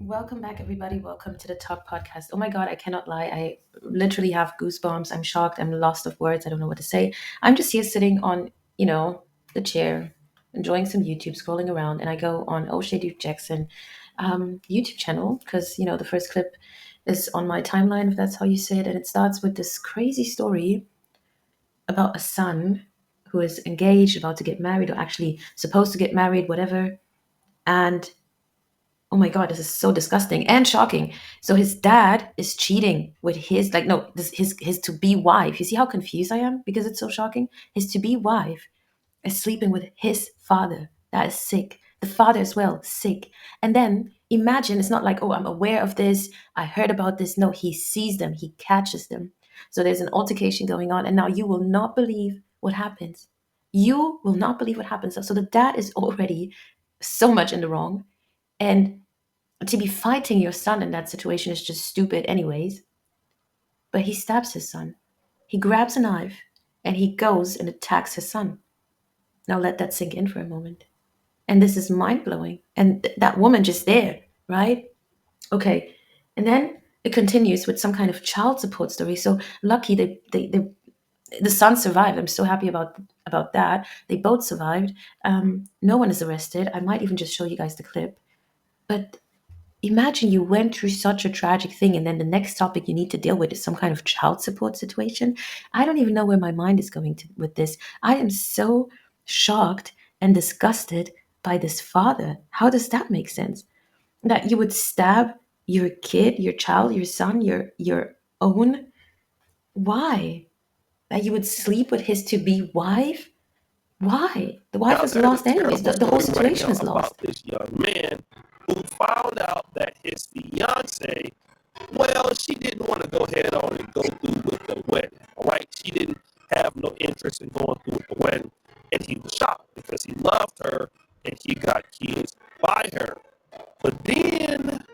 Welcome back, everybody. Welcome to the Talk Podcast. Oh my God, I cannot lie. I literally have goosebumps. I'm shocked. I'm lost of words. I don't know what to say. I'm just here sitting on, the chair, enjoying some YouTube, scrolling around, and I go on O'Shea Duke Jackson YouTube channel because, the first clip is on my timeline, if that's how you say it. And it starts with this crazy story about a son who is engaged, about to get married, or actually supposed to get married, whatever. And oh my God, this is so disgusting and shocking. So his dad is cheating with his like no, his to be wife. You see how confused I am because it's so shocking. His to be wife is sleeping with his father. That is sick. The father as well, sick. And then imagine it's not like, oh, I'm aware of this. I heard about this. No, he sees them. He catches them. So there's an altercation going on, and now you will not believe what happens. You will not believe what happens. So the dad is already so much in the wrong, and to be fighting your son in that situation is just stupid, anyways. But he stabs his son. He grabs a knife and he goes and attacks his son. Now let that sink in for a moment. And this is mind blowing. And that woman just there, right? Okay. And then it continues with some kind of child support story. So lucky the son survived. I'm so happy about that. They both survived. No one is arrested. I might even just show you guys the clip. But imagine you went through such a tragic thing, and then the next topic you need to deal with is some kind of child support situation. I don't even know where my mind is going to with this. I am so shocked and disgusted by this father. How does that make sense? That you would stab your kid, your child, your son, your own? Why? That you would sleep with his to be wife? Why? The wife Now, is there's a lost anyways. terrible The whole story right situation now is lost. about this young man who found out that his fiance, well, she didn't want to go ahead on and go through with the wedding. All right, she didn't have no interest in going through with the wedding, and he was shocked because he loved her and he got kids by her. But then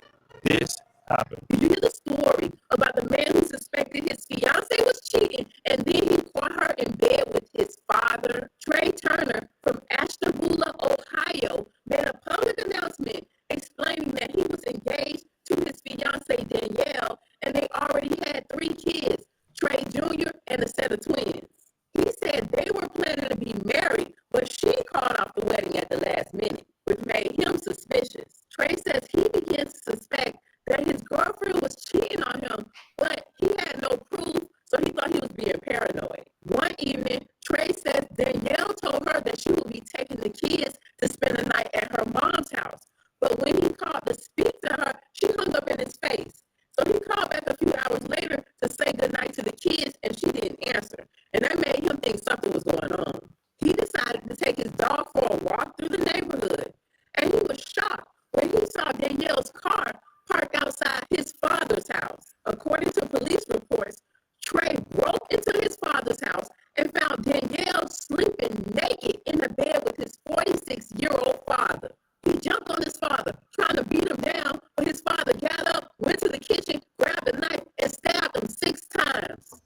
this happened. You hear the story about the man who suspected his fiance was cheating, and then he caught her in bed with his father. Trey Turner from Ashtabula, Ohio, made a public announcement explaining that he was engaged to his fiance Danielle, and they already had 3 kids, Trey Jr. and a set of twins. He said they were planning to be married, but she called off the wedding at the last minute, which made him suspicious. Trey says he began to suspect that his girlfriend was cheating on him, but he had no proof, so he thought he was being paranoid. One evening, Trey says Danielle told her that she would be taking the kids to spend the night at her mom's house. But when he called to speak to her, she hung up in his face. So he called back a few hours later to say goodnight to the kids, and she didn't answer. And that made him think something was going on. He decided to take his dog for a walk through the neighborhood. And he was shocked when he saw Danielle's car parked outside his father's house. According to police reports, Trey broke into his father's house and found Danielle sleeping naked in the bed with his 46-year-old father. He jumped on his father, trying to beat him down, but his father got up, went to the kitchen, grabbed a knife, and stabbed him 6 times.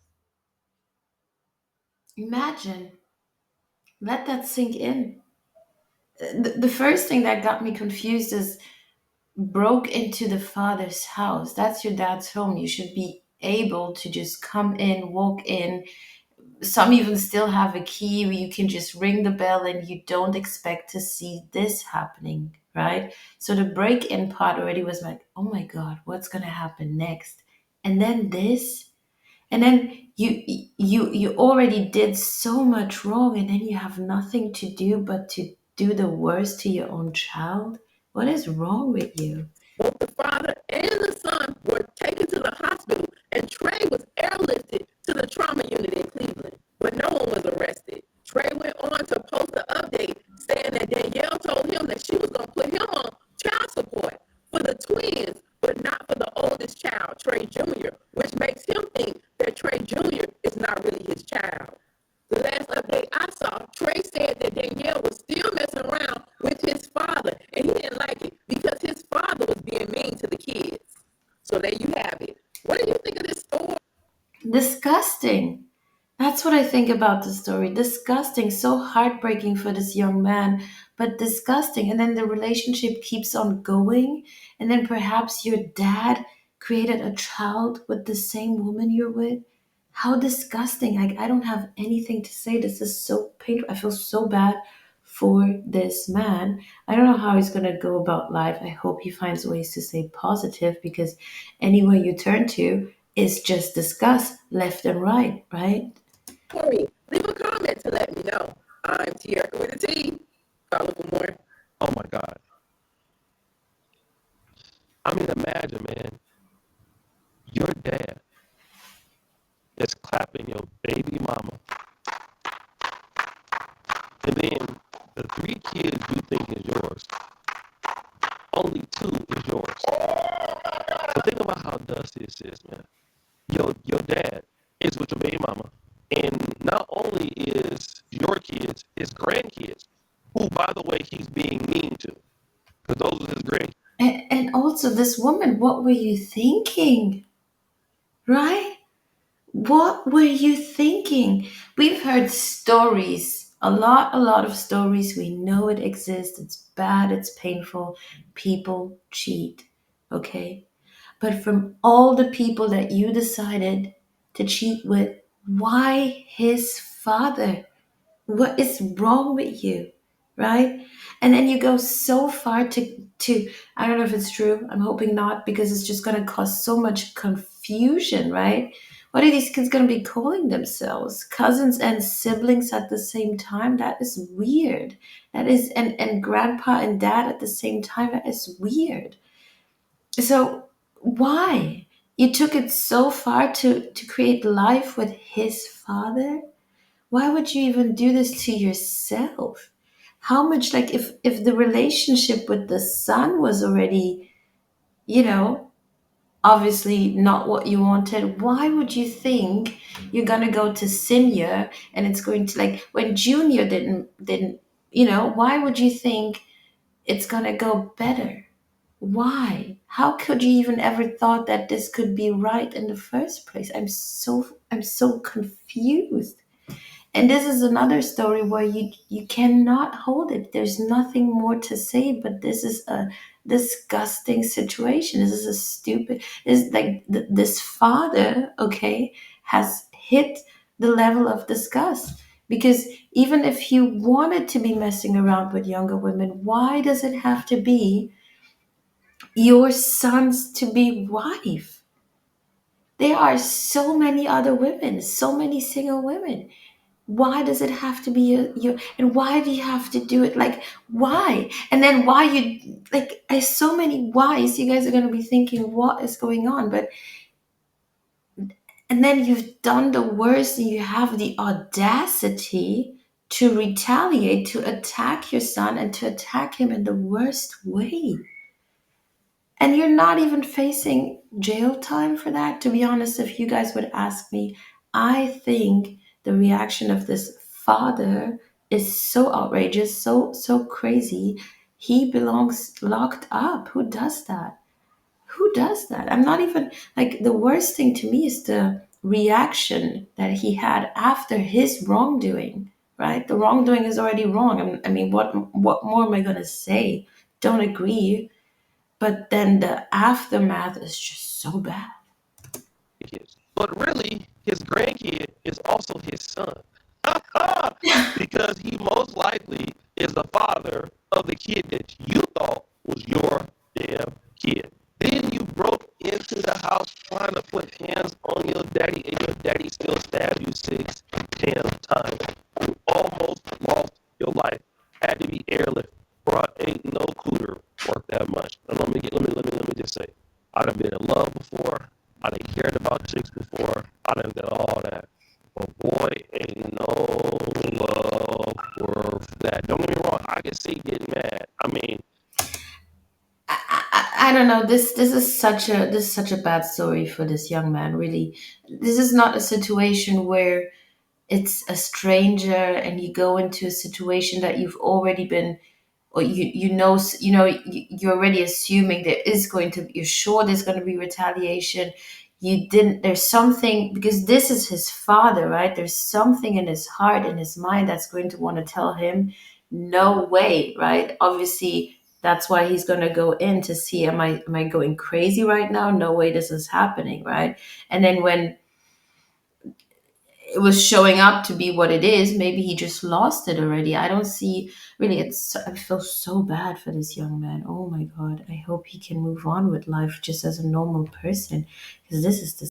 Imagine. Let that sink in. The first thing that got me confused is broke into the father's house. That's your dad's home. You should be able to just come in, walk in. Some even still have a key where you can just ring the bell and you don't expect to see this happening, right? So the break in part already was like, oh my God, what's going to happen next? And then this. And then you already did so much wrong, and then you have nothing to do but to do the worst to your own child. What is wrong with you? Both the father and the son were taken to the hospital, and Trey was airlifted to the trauma unit in Cleveland, but no one was arrested. Trey went on to post an update saying that Danielle told him that she was going to put him on child support for the twins, but not for the oldest child, Trey Jr., which makes him think that Trey Jr. is not really his child. The last update I saw, Trey said that Danielle was still messing around with his father, and he didn't like it because his father was being mean to the kids. So there you have it. What do you think of this story? Disgusting. That's what I think about the story. Disgusting, so heartbreaking for this young man. but disgusting. And then the relationship keeps on going. And then perhaps your dad created a child with the same woman you're with. How disgusting. I don't have anything to say. This is so painful. I feel so bad for this man. I don't know how he's going to go about life. I hope he finds ways to stay positive because anywhere you turn to is just disgust left and right, right? Corey, leave a comment to let me know. I'm Tiara with a T. Follow for more. Oh my God. I mean, imagine, man, your dad is clapping your baby mama, and then the 3 kids you think is yours, only 2 is yours. So think about how dusty this is, man. Your dad is with your baby mama, and not only is your kids his grandkids, who, by the way, he's being mean to, because those are his grandkids. And also, this woman, what were you thinking? Right? What were you thinking? We've heard stories, a lot of stories. We know it exists. It's bad, it's painful. People cheat, okay? But from all the people that you decided to cheat with, why his father? What is wrong with you? Right? And then you go so far to I don't know if it's true. I'm hoping not because it's just going to cause so much confusion, right? What are these kids going to be calling themselves? Cousins and siblings at the same time? That is weird. That is and grandpa and dad at the same time. That is weird. So why? You took it so far to create life with his father? Why would you even do this to yourself? How much like if the relationship with the son was already, you know, obviously not what you wanted, why would you think you're gonna go to senior and it's going to like when junior didn't why would you think it's gonna go better? Why? How could you even ever thought that this could be right in the first place? I'm so confused. And this is another story where you cannot hold it. There's nothing more to say, but this is a disgusting situation. This is a stupid. This like this father, okay, has hit the level of disgust. Because even if you wanted to be messing around with younger women, why does it have to be your son's to be wife? There are so many other women, so many single women. Why does it have to be your and why do you have to do it like why and then why you like there's so many whys you guys are going to be thinking what is going on but and then you've done the worst and you have the audacity to retaliate to attack your son and to attack him in the worst way. And you're not even facing jail time for that. To be honest, if you guys would ask me, I think the reaction of this father is so outrageous, so crazy. He belongs locked up. Who does that? Who does that? I'm not even like the worst thing to me is the reaction that he had after his wrongdoing, right? The wrongdoing is already wrong. I mean, what more am I gonna say? Don't agree, but then the aftermath is just so bad. Kids. But really, his grandkid is also his son. Because he most likely is the father of the kid that you thought was your damn kid. Then you broke into the house trying to put hands on your daddy, and your daddy still stabbed you 6 damn times. You almost lost your life. Had to be airlifted. Bro, ain't no cooter worth that much. And let me just say, I done been in love before. I done cared about chicks before. I done did all that. But boy, ain't no love worth that. Don't get me wrong. I can see getting mad. I mean, I don't know. This is such a bad story for this young man. Really, this is not a situation where it's a stranger and you go into a situation that you've already been or you're already assuming there is going to you're sure there's going to be retaliation. You didn't There's something because this is his father, right? There's something in his heart in his mind that's going to want to tell him no way, right? Obviously, that's why he's gonna go in to see, am I going crazy right now? No way this is happening, right? And then when it was showing up to be what it is, maybe he just lost it already. I don't see really. I feel so bad for this young man. Oh my god, I hope he can move on with life just as a normal person, because this is